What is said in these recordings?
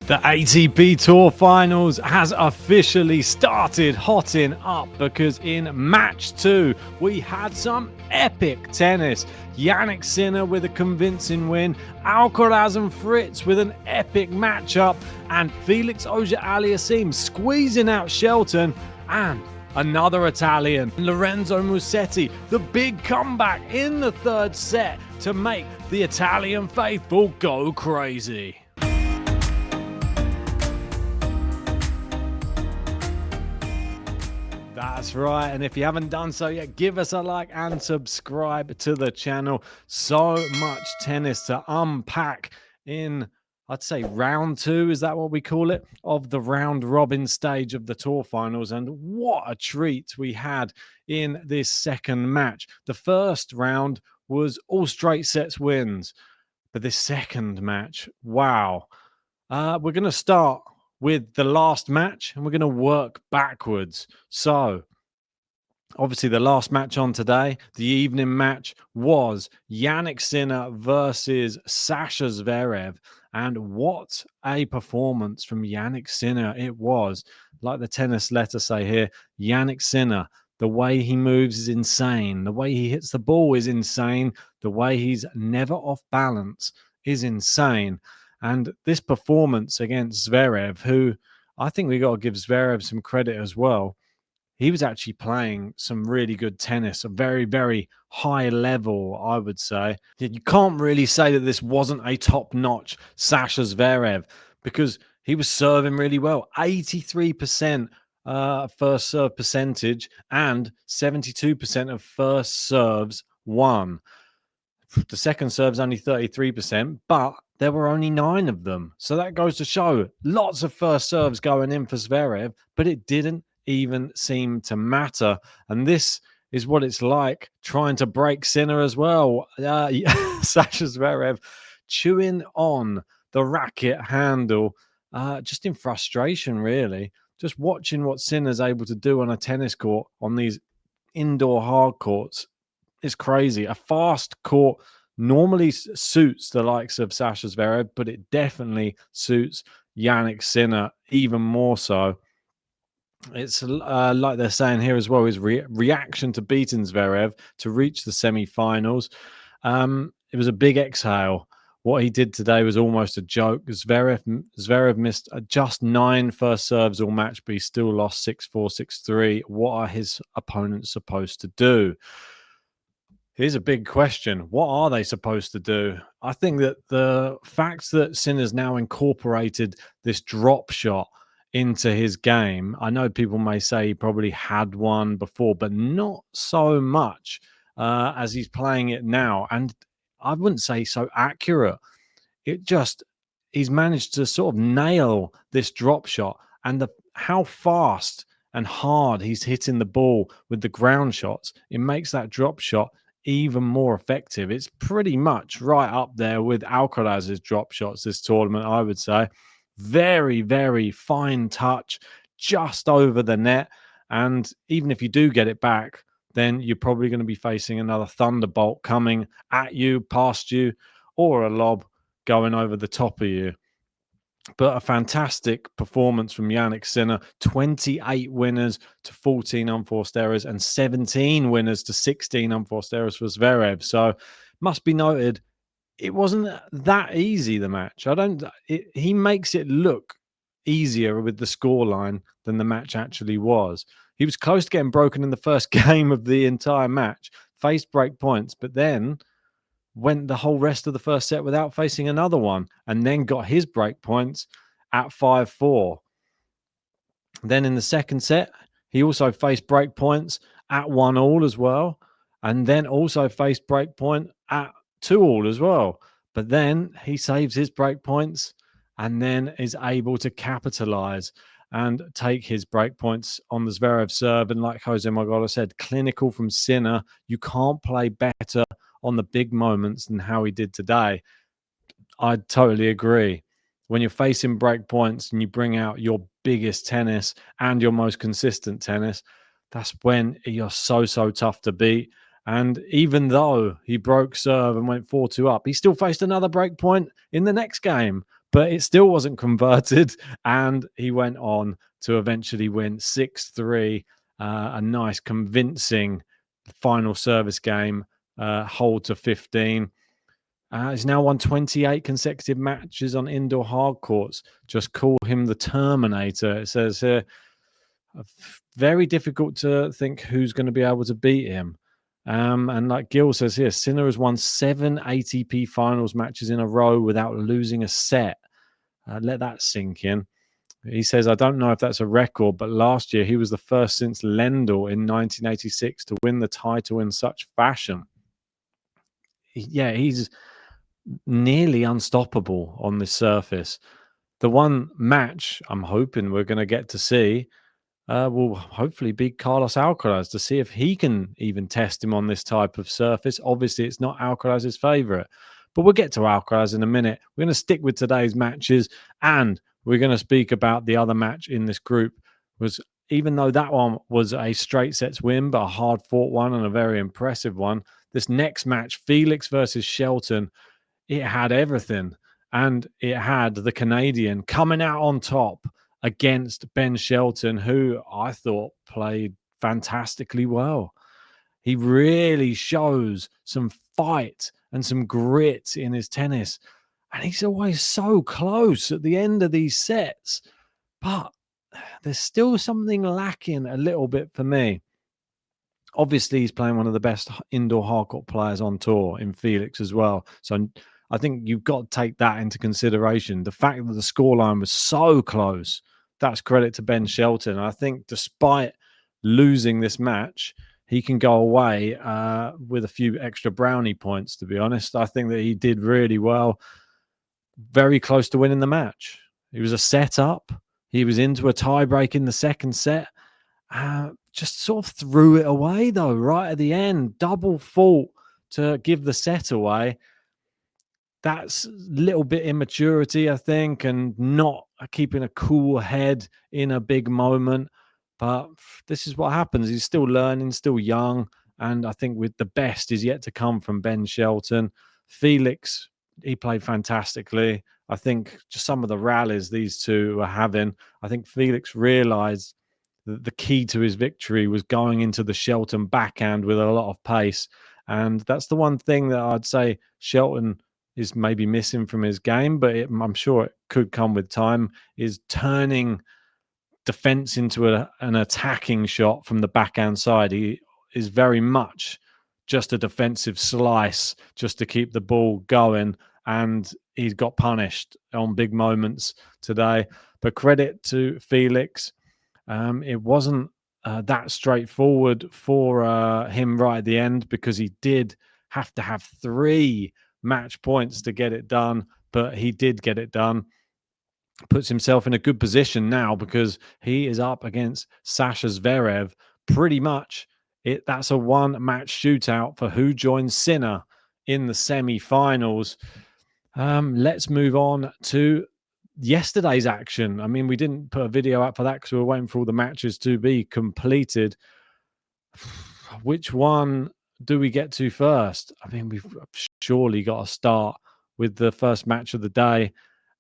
The ATP Tour Finals has officially started hotting up because in match 2 we had some epic tennis. Jannik Sinner with a convincing win, Alcaraz and Fritz with an epic matchup, and Felix Auger-Aliassime squeezing out Shelton, and another Italian, Lorenzo Musetti, the big comeback in the third set to make the Italian faithful go crazy. That's right, and if you haven't done so yet, give us a like and subscribe to the channel. So much tennis to unpack in, I'd say, round 2, is that what we call it, of the round robin stage of the Tour Finals. And what a treat we had in this second match. The first round was all straight sets wins, but this second match, wow. We're going to start with the last match and we're going to work backwards. So obviously the last match on today, the evening match, was Jannik Sinner versus Sasha Zverev. And what a performance from Jannik Sinner it was. Like the tennis letter say here, Jannik Sinner, the way he moves is insane. The way he hits the ball is insane. The way he's never off balance is insane. And this performance against Zverev, who I think we got to give Zverev some credit as well, he was actually playing some really good tennis, a very, very high level, I would say. You can't really say that this wasn't a top-notch Sasha Zverev because he was serving really well. 83% first serve percentage and 72% of first serves won. The second serve's only 33%, but there were only 9 of them. So that goes to show lots of first serves going in for Zverev, but it didn't even seem to matter. And this is what it's like trying to break Sinner as well. Sasha Zverev chewing on the racket handle, just in frustration, really. Just watching what Sinner's able to do on a tennis court on these indoor hard courts is crazy. A fast court normally suits the likes of Sasha Zverev, but it definitely suits Jannik Sinner even more so. It's like they're saying here as well, his reaction to beating Zverev to reach the semi-finals. It was a big exhale. What he did today was almost a joke. Zverev missed just 9 first serves all match, but he still lost 6-4, 6-3. What are his opponents supposed to do? Here's a big question. What are they supposed to do? I think that the fact that Sinner's now incorporated this drop shot into his game, I know people may say he probably had one before, but not so much as he's playing it now. And I wouldn't say so accurate. He's managed to sort of nail this drop shot, and how fast and hard he's hitting the ball with the ground shots, it makes that drop shot even more effective. It's pretty much right up there with Alcaraz's drop shots this tournament, I would say. Very, very fine touch, just over the net. And even if you do get it back, then you're probably going to be facing another thunderbolt coming at you, past you, or a lob going over the top of you. But a fantastic performance from Jannik Sinner. 28 winners to 14 unforced errors and 17 winners to 16 unforced errors for Zverev. So must be noted, it wasn't that easy, the match. He makes it look easier with the scoreline than the match actually was. He was close to getting broken in the first game of the entire match, faced break points, but then went the whole rest of the first set without facing another one, and then got his break points at 5-4. Then in the second set, he also faced break points at 1-all as well, and then also faced break point at 2-all as well. But then he saves his break points and then is able to capitalize and take his break points on the Zverev serve. And like Jose Margolo said, clinical from Sinner. You can't play better on the big moments than how he did today. I totally agree. When you're facing break points and you bring out your biggest tennis and your most consistent tennis, that's when you're so tough to beat. And even though he broke serve and went 4-2 up, he still faced another break point in the next game. but it still wasn't converted. And he went on to eventually win 6-3, a nice convincing final service game, hole to 15. He's now won 28 consecutive matches on indoor hard courts. Just call him the Terminator. It says here, very difficult to think who's going to be able to beat him. And like Gil says here, Sinner has won 7 ATP Finals matches in a row without losing a set. Let that sink in. He says, I don't know if that's a record, but last year he was the first since Lendl in 1986 to win the title in such fashion. Yeah, he's nearly unstoppable on this surface. The one match I'm hoping we're going to get to see will hopefully be Carlos Alcaraz, to see if he can even test him on this type of surface. Obviously, it's not Alcaraz's favorite, but we'll get to Alcaraz in a minute. We're going to stick with today's matches, and we're going to speak about the other match in this group. Was, even though that one was a straight sets win, but a hard fought one and a very impressive one, this next match, Felix versus Shelton, it had everything. And it had the Canadian coming out on top against Ben Shelton, who I thought played fantastically well. He really shows some fight and some grit in his tennis. And he's always so close at the end of these sets. But there's still something lacking a little bit for me. Obviously, he's playing one of the best indoor hardcourt players on tour in Felix as well. So I think you've got to take that into consideration. The fact that the scoreline was so close, that's credit to Ben Shelton. I think despite losing this match, he can go away with a few extra brownie points, to be honest. I think that he did really well. Very close to winning the match. It was a set-up. He was into a tie-break in the second set. Just sort of threw it away, though, right at the end. Double fault to give the set away. That's a little bit immaturity, I think, and not keeping a cool head in a big moment. But this is what happens. He's still learning, still young. And I think with the best is yet to come from Ben Shelton. Felix, he played fantastically. I think just some of the rallies these two were having, I think Felix realized that the key to his victory was going into the Shelton backhand with a lot of pace. And that's the one thing that I'd say Shelton is maybe missing from his game, but I'm sure it could come with time, is turning defense into an attacking shot from the backhand side. He is very much just a defensive slice just to keep the ball going, and he's got punished on big moments today. But credit to Felix. It wasn't that straightforward for him right at the end, because he did have to have 3 match points to get it done, but he did get it done. Puts himself in a good position now because he is up against Sasha Zverev. Pretty much that's a 1-match shootout for who joins Sinner in the semi-finals. Let's move on to yesterday's action. I mean, we didn't put a video out for that because we were waiting for all the matches to be completed. Which one do we get to first? I mean, we've surely got to start with the first match of the day,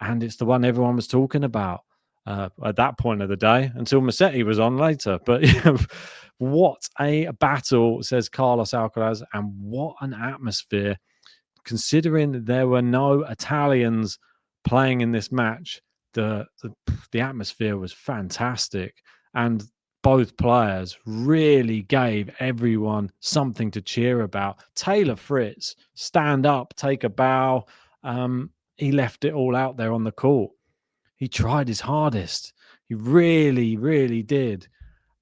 and it's the one everyone was talking about at that point of the day until Musetti was on later. But what a battle, says Carlos Alcaraz, and what an atmosphere. Considering there were no Italians playing in this match, the atmosphere was fantastic, and both players really gave everyone something to cheer about. Taylor Fritz, stand up, take a bow. He left it all out there on the court. He tried his hardest. He really, really did.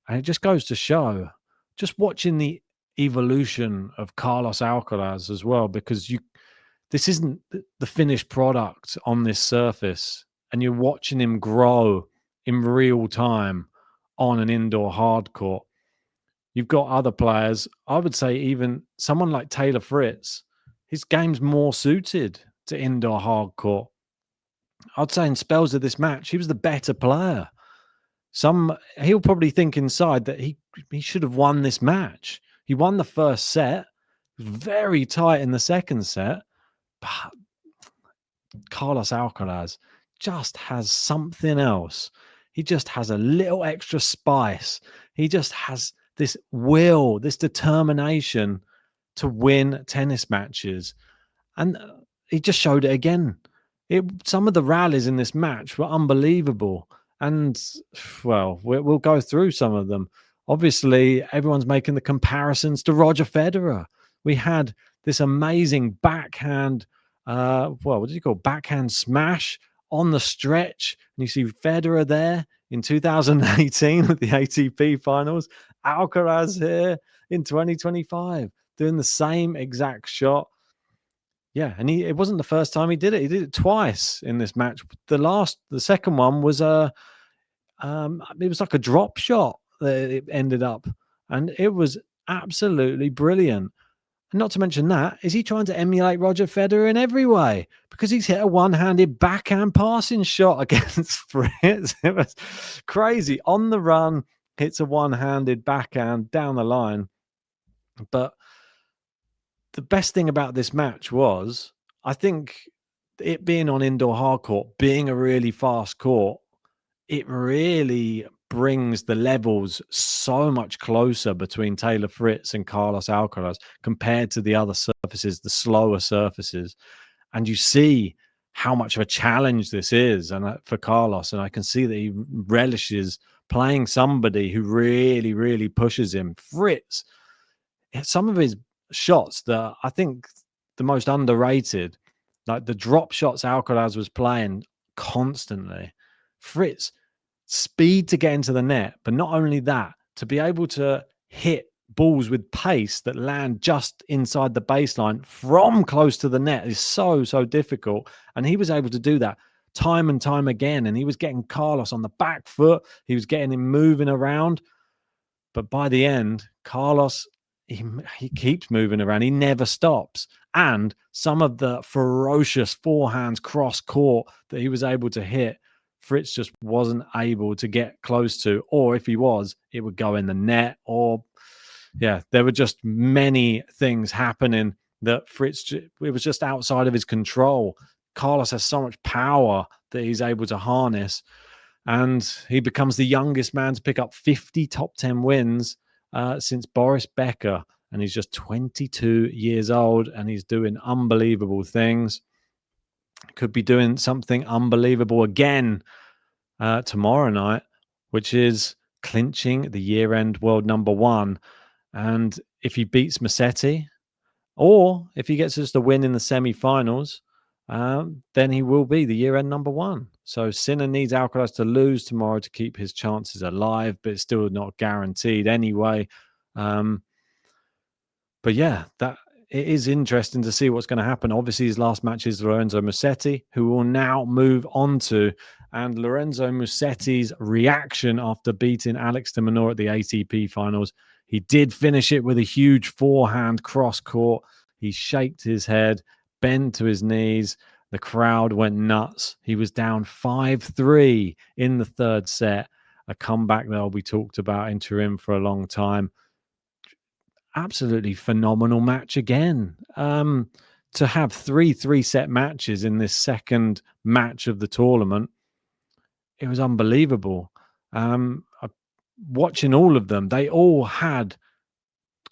And it just goes to show, just watching the evolution of Carlos Alcaraz as well, because this isn't the finished product on this surface, and you're watching him grow in real time on an indoor hard court. You've got other players. I would say even someone like Taylor Fritz, his game's more suited to indoor hard court. I'd say in spells of this match, he was the better player. He'll probably think inside that he should have won this match. He won the first set. It was very tight in the second set. But Carlos Alcaraz just has something else. He just has a little extra spice. He just has this will, this determination to win tennis matches. And he just showed it again. Some of the rallies in this match were unbelievable. And, well, we'll go through some of them. Obviously, everyone's making the comparisons to Roger Federer. We had this amazing backhand, what do you call backhand smash on the stretch. And you see Federer there in 2018 with the ATP Finals. Alcaraz here in 2025 doing the same exact shot. Yeah, and it wasn't the first time he did it. He did it twice in this match. The second one was it was like a drop shot that it ended up, and it was absolutely brilliant. And not to mention that, is he trying to emulate Roger Federer in every way? Because he's hit a one-handed backhand passing shot against Fritz. It was crazy. On the run, hits a one-handed backhand down the line. But the best thing about this match was, I think, it being on indoor hard court, being a really fast court, it really brings the levels so much closer between Taylor Fritz and Carlos Alcaraz compared to the other surfaces, the slower surfaces. And you see how much of a challenge this is for Carlos. And I can see that he relishes playing somebody who really, really pushes him. Fritz, some of his shots that I think the most underrated, like the drop shots Alcaraz was playing constantly. Fritz, speed to get into the net, but not only that, to be able to hit balls with pace that land just inside the baseline from close to the net is so difficult. And he was able to do that time and time again. And he was getting Carlos on the back foot. He was getting him moving around. But by the end, Carlos, he keeps moving around. He never stops. And some of the ferocious forehands cross court that he was able to hit, Fritz just wasn't able to get close to. Or if he was, it would go in the net. Or, yeah, there were just many things happening that Fritz, it was just outside of his control. Carlos has so much power that he's able to harness. And he becomes the youngest man to pick up 50 top 10 wins since Boris Becker, and he's just 22 years old, and he's doing unbelievable things. Could be doing something unbelievable again tomorrow night, which is clinching the year-end world number one. And if he beats Musetti, or if he gets just a win in the semi-finals, then he will be the year-end number one. So Sinner needs Alcaraz to lose tomorrow to keep his chances alive, but it's still not guaranteed anyway. But yeah, it is interesting to see what's going to happen. Obviously, his last match is Lorenzo Musetti, who will now move on to. And Lorenzo Musetti's reaction after beating Alex de Minaur at the ATP Finals, he did finish it with a huge forehand cross court. He shaked his head, bent to his knees. The crowd went nuts. He was down 5-3 in the third set. A comeback that we talked about in Turin for a long time. Absolutely phenomenal match again. To have three set matches in this second match of the tournament, it was unbelievable. Watching all of them, they all had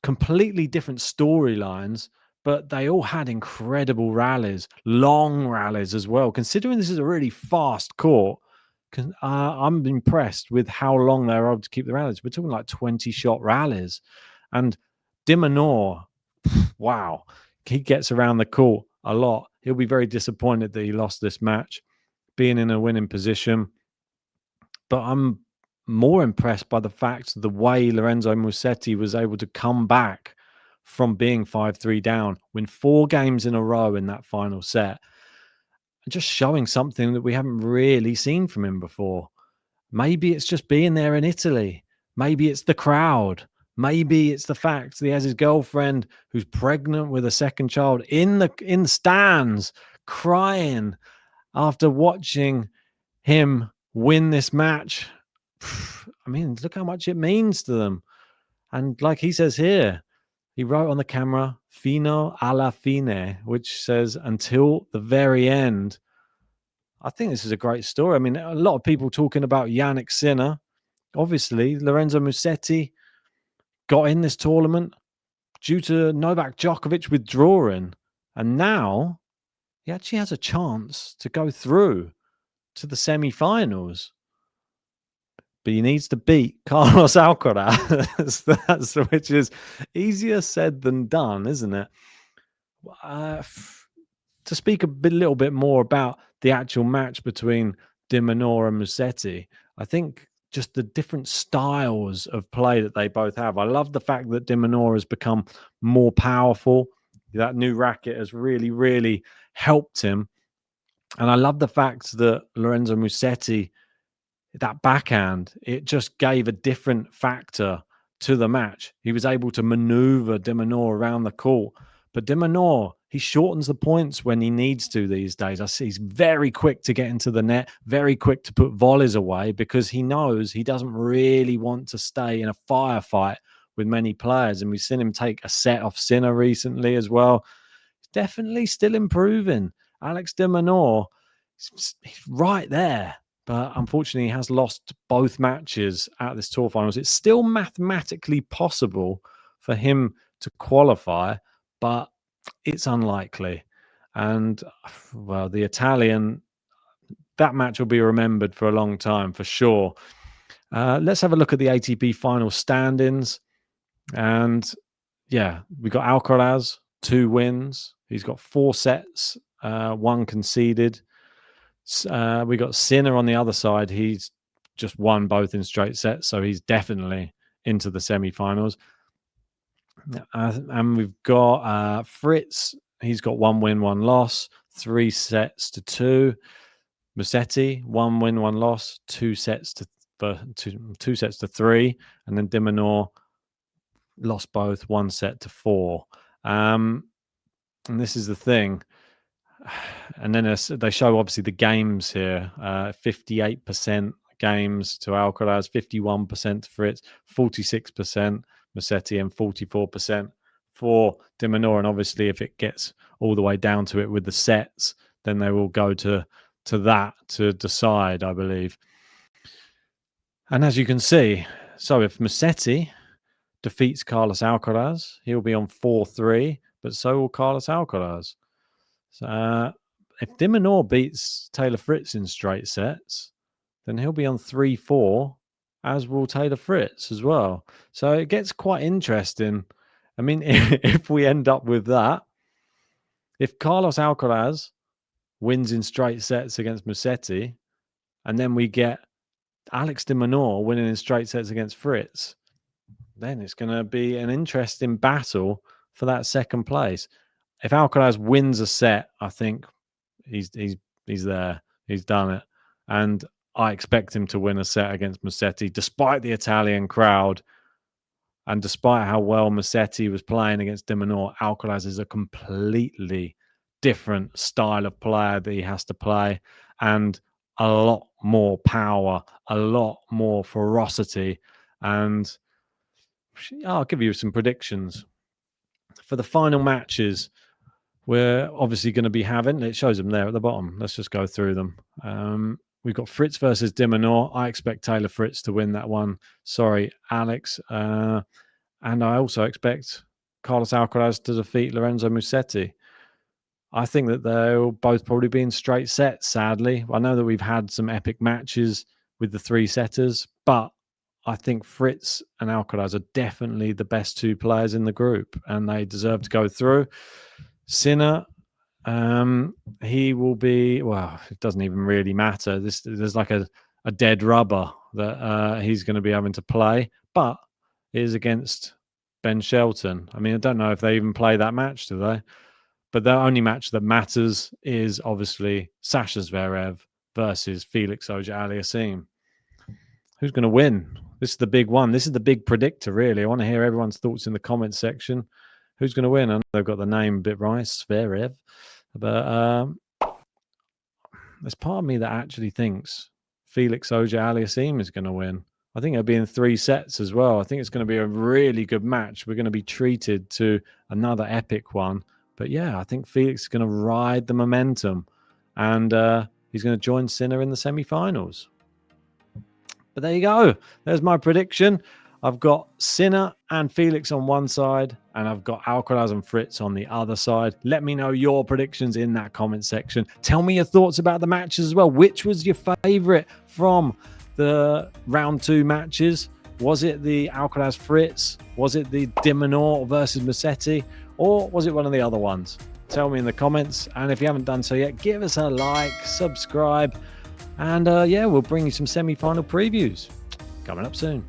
completely different storylines, but they all had incredible rallies, long rallies as well. Considering this is a really fast court, I'm impressed with how long they're able to keep the rallies. We're talking like 20-shot rallies. And de Minaur, wow, he gets around the court a lot. He'll be very disappointed that he lost this match, being in a winning position. But I'm more impressed by the fact the way Lorenzo Musetti was able to come back from being 5-3 down, win 4 games in a row in that final set, and just showing something that we haven't really seen from him before. Maybe it's just being there in Italy. Maybe it's the crowd. Maybe it's the fact that he has his girlfriend who's pregnant with a second child in the stands crying after watching him win this match. I mean, look how much it means to them. And like he says here, he wrote on the camera, fino alla fine, which says until the very end. I think this is a great story. I mean, a lot of people talking about Jannik Sinner. Obviously, Lorenzo Musetti got in this tournament due to Novak Djokovic withdrawing. And now he actually has a chance to go through to the semi-finals. But he needs to beat Carlos Alcaraz, which is easier said than done, isn't it? To speak little bit more about the actual match between de Minaur and Musetti, I think just the different styles of play that they both have. I love the fact that de Minaur has become more powerful. That new racket has really, really helped him. And I love the fact that Lorenzo Musetti, that backhand, it just gave a different factor to the match. He was able to maneuver de Minaur around the court. But de Minaur, he shortens the points when he needs to these days. I see he's very quick to get into the net, very quick to put volleys away, because he knows he doesn't really want to stay in a firefight with many players. And we've seen him take a set off Sinner recently as well. He's definitely still improving. Alex de Minaur, he's right there. But unfortunately, he has lost both matches at this Tour Finals. It's still mathematically possible for him to qualify, but it's unlikely. And, well, the Italian, that match will be remembered for a long time, for sure. Let's have a look at the ATP final standings. And, yeah, we got Alcaraz, 2 wins. He's got 4 sets, 1 conceded. We got Sinner on the other side. He's just won both in straight sets, so he's definitely into the semi-finals. And we've got Fritz. He's got 1 win, 1 loss, 3 sets to 2. Musetti, 1 win, 1 loss, 2 sets to 3, and then de Minaur lost both, 1 set to 4. And this is the thing. And then they show obviously the games here. 58% games to Alcaraz, 51% to Fritz, 46% Musetti, and 44% for de Minaur. And obviously, if it gets all the way down to it with the sets, then they will go to that to decide, I believe. And as you can see, so if Musetti defeats Carlos Alcaraz, he'll be on 4-3, but so will Carlos Alcaraz. So if de Minaur beats Taylor Fritz in straight sets, then he'll be on 3-4, as will Taylor Fritz as well. So it gets quite interesting. I mean, if we end up with that, if Carlos Alcaraz wins in straight sets against Musetti, and then we get Alex de Minaur winning in straight sets against Fritz, then it's going to be an interesting battle for that second place. If Alcaraz wins a set, I think he's there. He's done it. And I expect him to win a set against Musetti, despite the Italian crowd and despite how well Musetti was playing against de Minaur. Alcaraz is a completely different style of player that he has to play, and a lot more power, a lot more ferocity. And I'll give you some predictions for the final matches. We're obviously going to be having, it shows them there at the bottom. Let's just go through them. We've got Fritz versus de Minaur. I expect Taylor Fritz to win that one. Sorry, Alex. And I also expect Carlos Alcaraz to defeat Lorenzo Musetti. I think that they'll both probably be in straight sets, sadly. I know that we've had some epic matches with the 3 setters, but I think Fritz and Alcaraz are definitely the best 2 players in the group, and they deserve to go through. Sinner, he will be, well, it doesn't even really matter. There's like a dead rubber that he's going to be having to play, but it is against Ben Shelton. I mean, I don't know if they even play that match, do they? But the only match that matters is obviously Sasha Zverev versus Felix Auger-Aliassime. Who's going to win? This is the big one. This is the big predictor, really. I want to hear everyone's thoughts in the comments section. Who's going to win? I know they've got the name a bit right, Zverev. But there's part of me that actually thinks Felix Auger-Aliassime is going to win. I think it'll be in 3 sets as well. I think it's going to be a really good match. We're going to be treated to another epic one. But yeah, I think Felix is going to ride the momentum. And he's going to join Sinner in the semi-finals. But there you go. There's my prediction. I've got Sinner and Felix on one side, and I've got Alcaraz and Fritz on the other side. Let me know your predictions in that comment section. Tell me your thoughts about the matches as well. Which was your favorite from the round 2 matches? Was it the Alcaraz Fritz? Was it the Minaur versus Musetti? Or was it one of the other ones? Tell me in the comments. And if you haven't done so yet, give us a like, subscribe. And yeah, we'll bring you some semi-final previews coming up soon.